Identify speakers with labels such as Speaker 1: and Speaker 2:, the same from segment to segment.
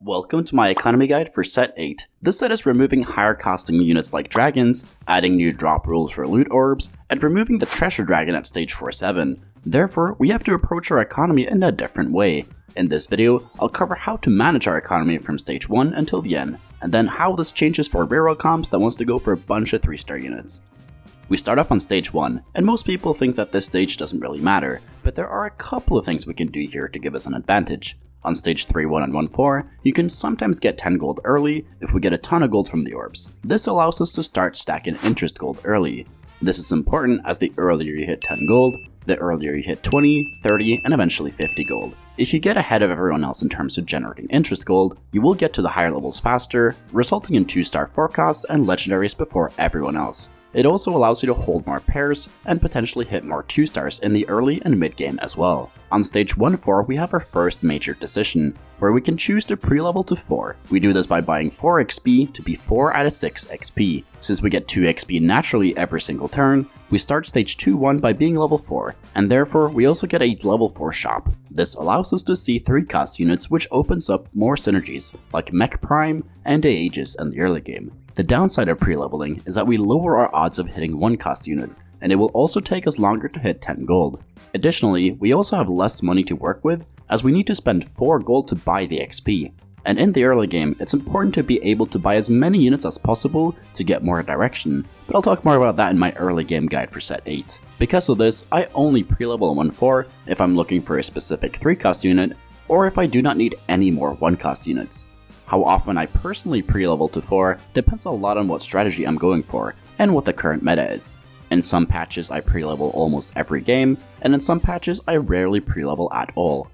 Speaker 1: Welcome to my economy guide for set 8. This set is removing higher costing units like dragons, adding new drop rules for loot orbs, and removing the treasure dragon at stage 4-7. Therefore, we have to approach our economy in a different way. In this video, I'll cover how to manage our economy from stage 1 until the end, and then how this changes for Reroll Comps that wants to go for a bunch of 3-star units. We start off on stage 1, and most people think that this stage doesn't really matter, but there are a couple of things we can do here to give us an advantage. On stage 3-1 and 1-4, you can sometimes get 10 gold early if we get a ton of gold from the orbs. This allows us to start stacking interest gold early. This is important as the earlier you hit 10 gold, the earlier you hit 20, 30, and eventually 50 gold. If you get ahead of everyone else in terms of generating interest gold, you will get to the higher levels faster, resulting in 2-star forecasts and legendaries before everyone else. It also allows you to hold more pairs and potentially hit more 2-stars in the early and mid game as well. On stage 1-4, we have our first major decision, where we can choose to pre-level to 4. We do this by buying 4 XP to be 4 out of 6 XP. Since we get 2 XP naturally every single turn, we start stage 2-1 by being level 4, and therefore we also get a level 4 shop. This allows us to see 3-cost units, which opens up more synergies like Mech Prime and Aegis in the early game. The downside of pre-leveling is that we lower our odds of hitting 1-cost units, and it will also take us longer to hit 10 gold. Additionally, we also have less money to work with, as we need to spend 4 gold to buy the XP. And in the early game, it's important to be able to buy as many units as possible to get more direction, but I'll talk more about that in my early game guide for set 8. Because of this, I only pre-level 1-4 if I'm looking for a specific 3-cost unit, or if I do not need any more 1-cost units. How often I personally pre-level to 4 depends a lot on what strategy I'm going for, and what the current meta is. In some patches I pre-level almost every game, and in some patches I rarely pre-level at all.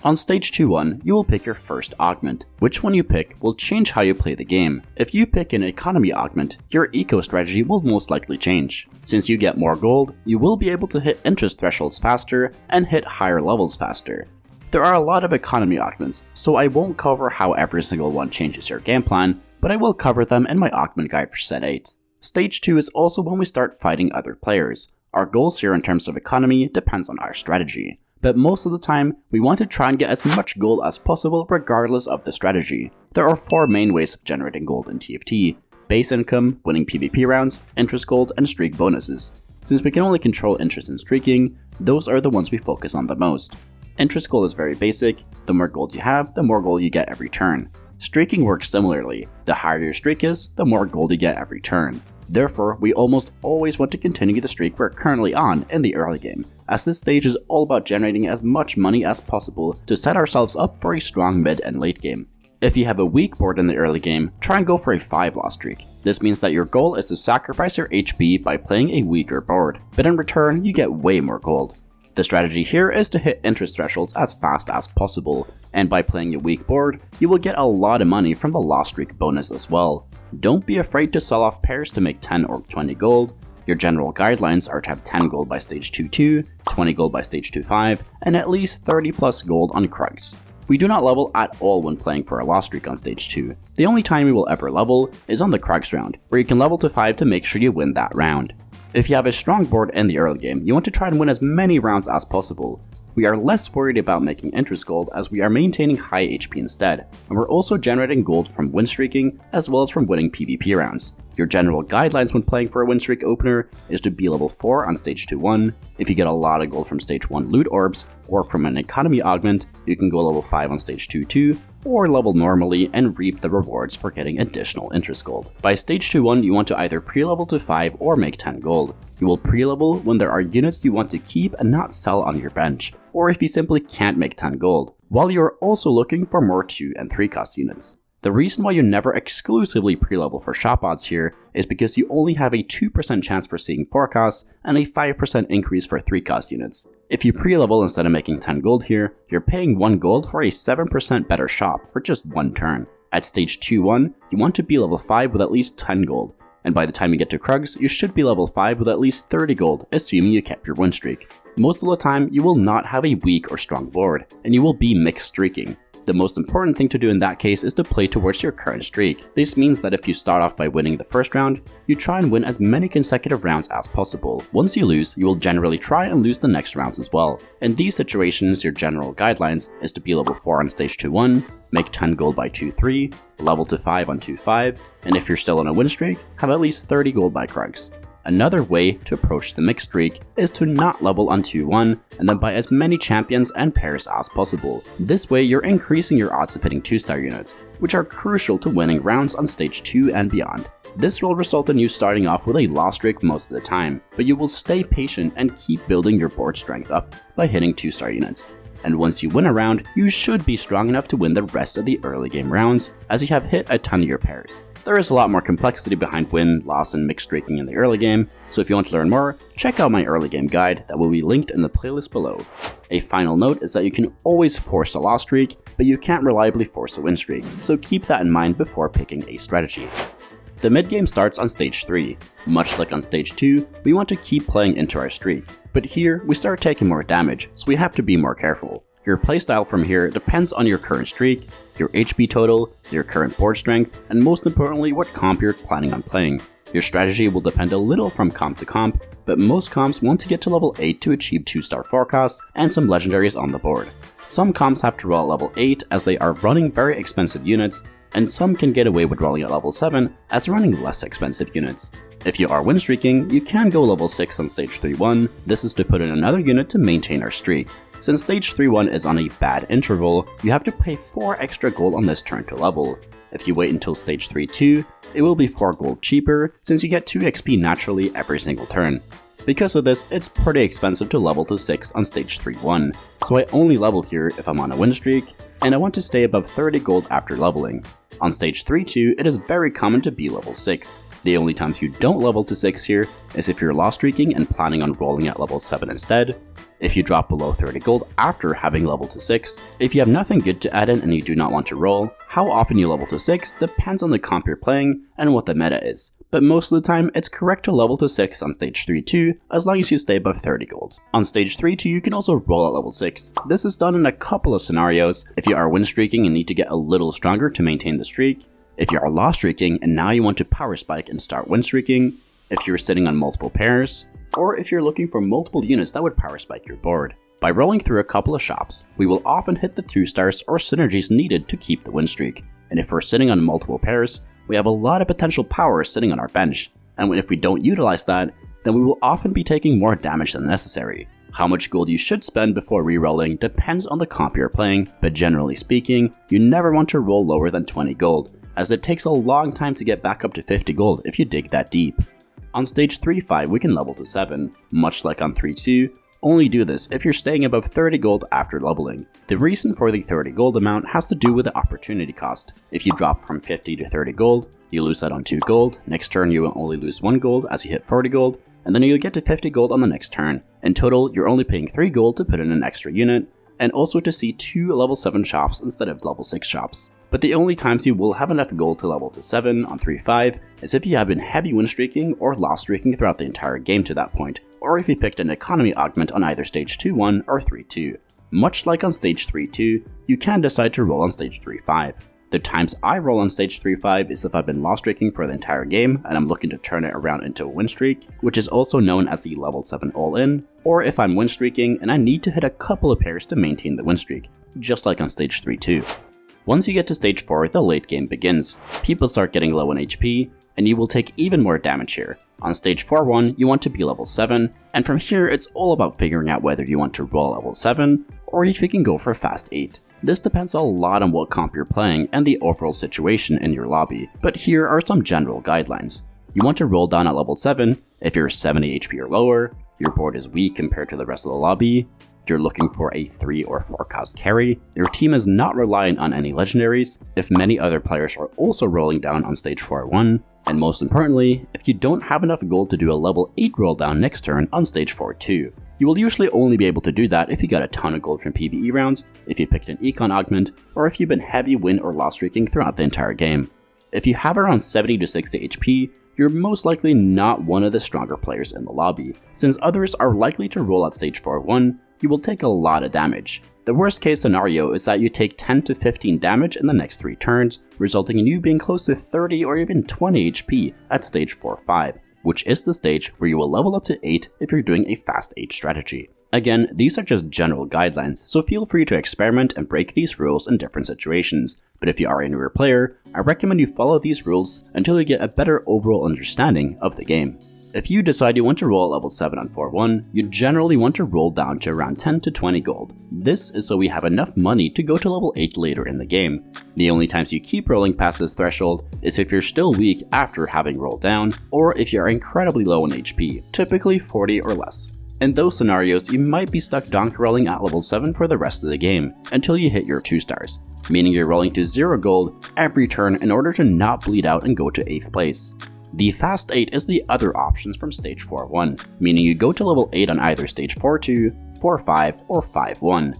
Speaker 1: On stage 2-1, you will pick your first augment. Which one you pick will change how you play the game. If you pick an economy augment, your eco strategy will most likely change. Since you get more gold, you will be able to hit interest thresholds faster and hit higher levels faster. There are a lot of economy augments, so I won't cover how every single one changes your game plan, but I will cover them in my augment guide for set 8. Stage 2 is also when we start fighting other players. Our goals here in terms of economy depends on our strategy, but most of the time, we want to try and get as much gold as possible regardless of the strategy. There are 4 main ways of generating gold in TFT: base income, winning PvP rounds, interest gold, and streak bonuses. Since we can only control interest and streaking, those are the ones we focus on the most. Interest gold is very basic. The more gold you have, the more gold you get every turn. Streaking works similarly. The higher your streak is, the more gold you get every turn. Therefore, we almost always want to continue the streak we're currently on in the early game, as this stage is all about generating as much money as possible to set ourselves up for a strong mid and late game. If you have a weak board in the early game, try and go for a 5-loss streak. This means that your goal is to sacrifice your HP by playing a weaker board, but in return you get way more gold. The strategy here is to hit interest thresholds as fast as possible, and by playing a weak board, you will get a lot of money from the loss streak bonus as well. Don't be afraid to sell off pairs to make 10 or 20 gold. Your general guidelines are to have 10 gold by stage 2-2, 20 gold by stage 2-5, and at least 30 plus gold on Krugs. We do not level at all when playing for a loss streak on stage 2. The only time you will ever level is on the Krugs round, where you can level to 5 to make sure you win that round. If you have a strong board in the early game, you want to try and win as many rounds as possible. We are less worried about making interest gold as we are maintaining high HP instead, and we're also generating gold from win streaking as well as from winning PvP rounds. Your general guidelines when playing for a win streak opener is to be level 4 on stage 2-1. If you get a lot of gold from stage 1 loot orbs, or from an economy augment, you can go level 5 on stage 2-2, or level normally and reap the rewards for getting additional interest gold. By stage 2-1, you want to either pre-level to 5 or make 10 gold. You will pre-level when there are units you want to keep and not sell on your bench, or if you simply can't make 10 gold, while you are also looking for more 2 and 3 cost units. The reason why you never exclusively pre-level for shop odds here is because you only have a 2% chance for seeing 4 costs and a 5% increase for 3 cost units. If you pre-level instead of making 10 gold here, you're paying 1 gold for a 7% better shop for just 1 turn. At stage 2-1, you want to be level 5 with at least 10 gold, and by the time you get to Krugs, you should be level 5 with at least 30 gold, assuming you kept your win streak. Most of the time, you will not have a weak or strong board, and you will be mixed streaking. The most important thing to do in that case is to play towards your current streak. This means that if you start off by winning the first round, you try and win as many consecutive rounds as possible. Once you lose, you will generally try and lose the next rounds as well. In these situations, your general guidelines is to be level 4 on stage 2-1, make 10 gold by 2-3, level to 5 on 2-5, and if you're still on a win streak, have at least 30 gold by Krugs. Another way to approach the mixed streak is to not level on 2-1 and then buy as many champions and pairs as possible. This way you're increasing your odds of hitting 2-star units, which are crucial to winning rounds on stage 2 and beyond. This will result in you starting off with a loss streak most of the time, but you will stay patient and keep building your board strength up by hitting 2-star units. And once you win a round, you should be strong enough to win the rest of the early game rounds, as you have hit a ton of your pairs. There is a lot more complexity behind win, loss, and mixed streaking in the early game, so if you want to learn more, check out my early game guide that will be linked in the playlist below. A final note is that you can always force a loss streak, but you can't reliably force a win streak, so keep that in mind before picking a strategy. The mid game starts on stage 3. Much like on stage 2, we want to keep playing into our streak, but here we start taking more damage, so we have to be more careful. Your playstyle from here depends on your current streak, your HP total, your current board strength, and most importantly what comp you're planning on playing. Your strategy will depend a little from comp to comp, but most comps want to get to level 8 to achieve 2-star forecasts and some legendaries on the board. Some comps have to roll at level 8 as they are running very expensive units, and some can get away with rolling at level 7 as running less expensive units. If you are win streaking, you can go level 6 on stage 3-1, this is to put in another unit to maintain our streak. Since stage 3-1 is on a bad interval, you have to pay 4 extra gold on this turn to level. If you wait until stage 3-2, it will be 4 gold cheaper since you get 2 XP naturally every single turn. Because of this, it's pretty expensive to level to 6 on stage 3-1, so I only level here if I'm on a win streak, and I want to stay above 30 gold after leveling. On stage 3-2, it is very common to be level 6. The only times you don't level to 6 here is if you're loss streaking and planning on rolling at level 7 instead, if you drop below 30 gold after having leveled to 6, if you have nothing good to add in and you do not want to roll, how often you level to 6 depends on the comp you're playing and what the meta is, but most of the time it's correct to level to 6 on stage 3-2 as long as you stay above 30 gold. On stage 3-2 you can also roll at level 6. This is done in a couple of scenarios: if you are win streaking and need to get a little stronger to maintain the streak, if you are loss streaking and now you want to power spike and start win streaking, if you're sitting on multiple pairs, or if you're looking for multiple units that would power spike your board. By rolling through a couple of shops, we will often hit the 2-stars or synergies needed to keep the win streak. And if we're sitting on multiple pairs, we have a lot of potential power sitting on our bench, and if we don't utilize that, then we will often be taking more damage than necessary. How much gold you should spend before rerolling depends on the comp you're playing, but generally speaking, you never want to roll lower than 20 gold, as it takes a long time to get back up to 50 gold if you dig that deep. On stage 3-5 we can level to 7, much like on 3-2, only do this if you're staying above 30 gold after leveling. The reason for the 30 gold amount has to do with the opportunity cost. If you drop from 50 to 30 gold, you lose that on 2 gold, next turn you will only lose 1 gold as you hit 40 gold, and then you'll get to 50 gold on the next turn. In total, you're only paying 3 gold to put in an extra unit, and also to see 2 level 7 shops instead of level 6 shops. But the only times you will have enough gold to level to 7 on 3-5 is if you have been heavy win streaking or loss streaking throughout the entire game to that point, or if you picked an economy augment on either stage 2-1 or 3-2. Much like on stage 3-2, you can decide to roll on stage 3-5. The times I roll on stage 3-5 is if I've been loss streaking for the entire game and I'm looking to turn it around into a win streak, which is also known as the level 7 all-in, or if I'm win streaking and I need to hit a couple of pairs to maintain the win streak, just like on stage 3-2. Once you get to stage 4, the late game begins. People start getting low on HP, and you will take even more damage here. On stage 4-1, you want to be level 7, and from here it's all about figuring out whether you want to roll level 7, or if you can go for a fast 8. This depends a lot on what comp you're playing and the overall situation in your lobby, but here are some general guidelines. You want to roll down at level 7 if you're 70 HP or lower, your board is weak compared to the rest of the lobby, you're looking for a 3 or 4 cost carry, your team is not reliant on any legendaries, if many other players are also rolling down on stage 4-1, and most importantly, if you don't have enough gold to do a level 8 roll down next turn on stage 4-2. You will usually only be able to do that if you got a ton of gold from PvE rounds, if you picked an econ augment, or if you've been heavy win or loss streaking throughout the entire game. If you have around 70 to 60 HP, you're most likely not one of the stronger players in the lobby, since others are likely to roll at stage 4-1, you will take a lot of damage. The worst case scenario is that you take 10 to 15 damage in the next 3 turns, resulting in you being close to 30 or even 20 HP at stage 4-5, which is the stage where you will level up to 8 if you're doing a fast 8 strategy. Again, these are just general guidelines, so feel free to experiment and break these rules in different situations, but if you are a newer player, I recommend you follow these rules until you get a better overall understanding of the game. If you decide you want to roll level 7 on 4-1, you generally want to roll down to around 10 to 20 gold. This is so we have enough money to go to level 8 later in the game. The only times you keep rolling past this threshold is if you're still weak after having rolled down, or if you are incredibly low on HP, typically 40 or less. In those scenarios, you might be stuck donk rolling at level 7 for the rest of the game, until you hit your 2 stars, meaning you're rolling to 0 gold every turn in order to not bleed out and go to 8th place. The fast 8 is the other options from stage 4-1, meaning you go to level 8 on either stage 4-2, 4-5, or 5-1.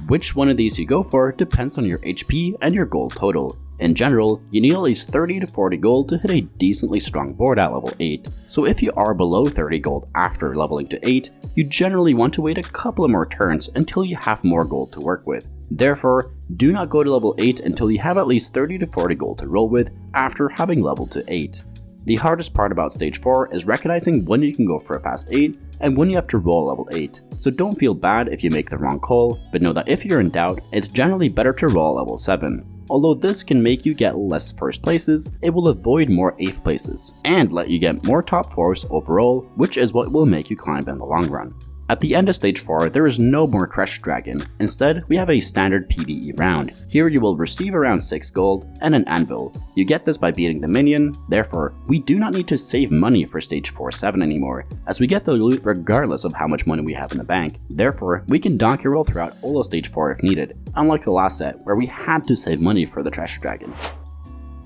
Speaker 1: Which one of these you go for depends on your HP and your gold total. In general, you need at least 30 to 40 gold to hit a decently strong board at level 8, so if you are below 30 gold after leveling to 8, you generally want to wait a couple of more turns until you have more gold to work with. Therefore, do not go to level 8 until you have at least 30 to 40 gold to roll with after having leveled to 8. The hardest part about stage 4 is recognizing when you can go for a fast 8 and when you have to roll level 8, so don't feel bad if you make the wrong call, but know that if you're in doubt, it's generally better to roll level 7. Although this can make you get less first places, it will avoid more 8th places, and let you get more top 4s overall, which is what will make you climb in the long run. At the end of stage 4, there is no more Treasure Dragon. Instead, we have a standard PvE round. Here you will receive around 6 gold and an anvil. You get this by beating the minion, therefore, we do not need to save money for stage 4-7 anymore, as we get the loot regardless of how much money we have in the bank. Therefore, we can donkey roll throughout all of stage 4 if needed, unlike the last set where we had to save money for the Treasure Dragon.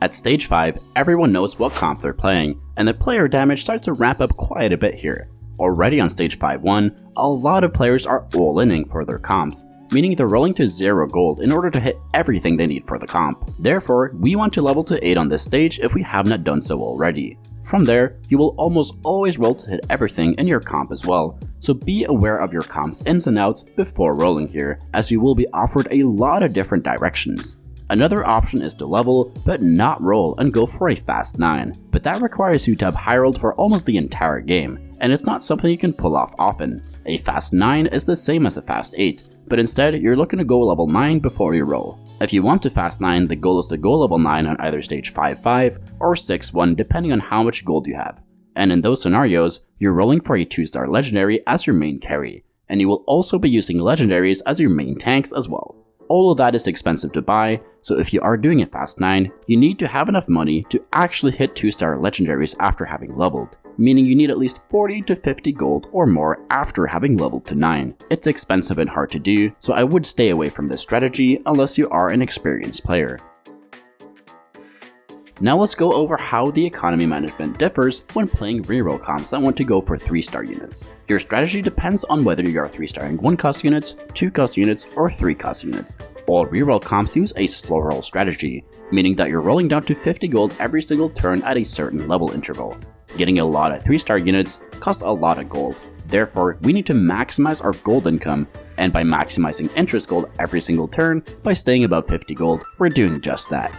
Speaker 1: At stage 5, everyone knows what comp they're playing, and the player damage starts to ramp up quite a bit here. Already on stage 5-1, a lot of players are all-inning for their comps, meaning they're rolling to 0 gold in order to hit everything they need for the comp. Therefore, we want to level to 8 on this stage if we have not done so already. From there, you will almost always roll to hit everything in your comp as well, so be aware of your comp's ins and outs before rolling here, as you will be offered a lot of different directions. Another option is to level, but not roll and go for a fast 9, but that requires you to have high rolled for almost the entire game, and it's not something you can pull off often. A fast 9 is the same as a fast 8, but instead you're looking to go level 9 before you roll. If you want to fast 9, the goal is to go level 9 on either stage 5-5 or 6-1 depending on how much gold you have. And in those scenarios, you're rolling for a 2-star legendary as your main carry, and you will also be using legendaries as your main tanks as well. All of that is expensive to buy, so if you are doing a fast 9, you need to have enough money to actually hit 2-star legendaries after having leveled, meaning you need at least 40 to 50 gold or more after having leveled to 9. It's expensive and hard to do, so I would stay away from this strategy unless you are an experienced player. Now let's go over how the economy management differs when playing reroll comps that want to go for 3-star units. Your strategy depends on whether you are 3-starring 1-cost units, 2-cost units, or 3-cost units. All reroll comps use a slow roll strategy, meaning that you're rolling down to 50 gold every single turn at a certain level interval. Getting a lot of 3-star units costs a lot of gold. Therefore, we need to maximize our gold income, and by maximizing interest gold every single turn by staying above 50 gold, we're doing just that.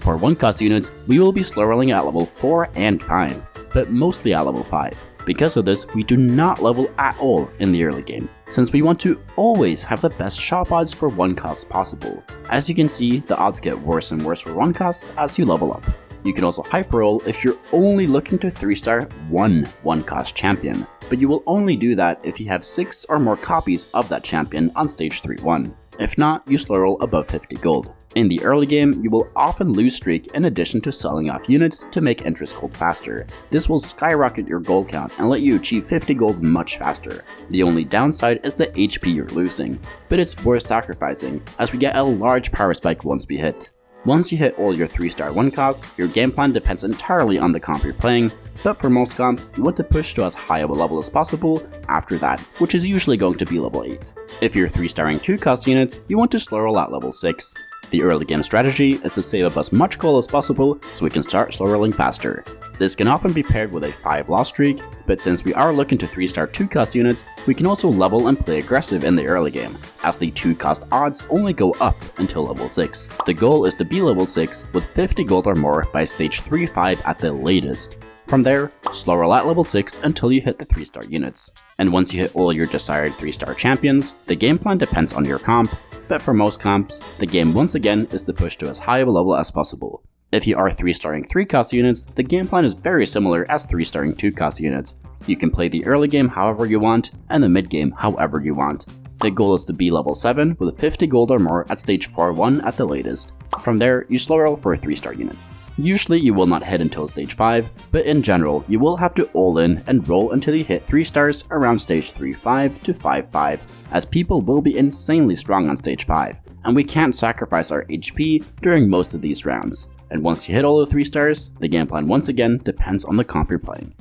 Speaker 1: For 1-cost units, we will be slow rolling at level 4 and 5, but mostly at level 5. Because of this, we do not level at all in the early game, since we want to always have the best shop odds for 1-costs possible. As you can see, the odds get worse and worse for 1-costs as you level up. You can also hyper roll if you're only looking to 3-star one 1-cost champion, but you will only do that if you have 6 or more copies of that champion on stage 3-1. If not, you slow roll above 50 gold. In the early game, you will often lose streak in addition to selling off units to make interest gold faster. This will skyrocket your gold count and let you achieve 50 gold much faster. The only downside is the HP you're losing, but it's worth sacrificing as we get a large power spike once we hit. Once you hit all your 3-star 1-costs, your game plan depends entirely on the comp you're playing, but for most comps, you want to push to as high of a level as possible after that, which is usually going to be level 8. If you're 3-starring 2-cost units, you want to slow roll at level 6. The early game strategy is to save up as much gold as possible so we can start slow rolling faster. This can often be paired with a 5 loss streak, but since we are looking to 3-star 2-cost units, we can also level and play aggressive in the early game, as the 2-cost odds only go up until level 6. The goal is to be level 6 with 50 gold or more by stage 3-5 at the latest. From there, slow roll at level 6 until you hit the 3-star units. And once you hit all your desired 3-star champions, the game plan depends on your comp, but for most comps, the game once again is to push to as high of a level as possible. If you are 3-starring 3-cost units, the game plan is very similar as 3-starring 2-cost units. You can play the early game however you want, and the mid game however you want. The goal is to be level 7 with 50 gold or more at stage 4-1 at the latest. From there, you slow roll for 3-star units. Usually you will not hit until stage 5, but in general, you will have to all in and roll until you hit 3 stars around stage 3-5 to 5-5, as people will be insanely strong on stage 5, and we can't sacrifice our HP during most of these rounds. And once you hit all the 3 stars, the game plan once again depends on the comp you're playing.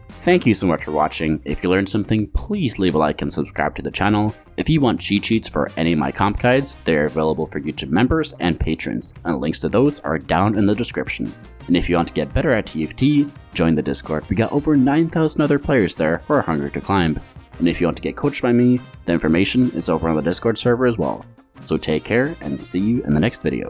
Speaker 1: Thank you so much for watching. If you learned something, please leave a like and subscribe to the channel. If you want cheat sheets for any of my comp guides, they're available for YouTube members and patrons, and links to those are down in the description. And if you want to get better at TFT, join the Discord. We got over 9,000 other players there who are hungry to climb. And if you want to get coached by me, the information is over on the Discord server as well. So take care and see you in the next video.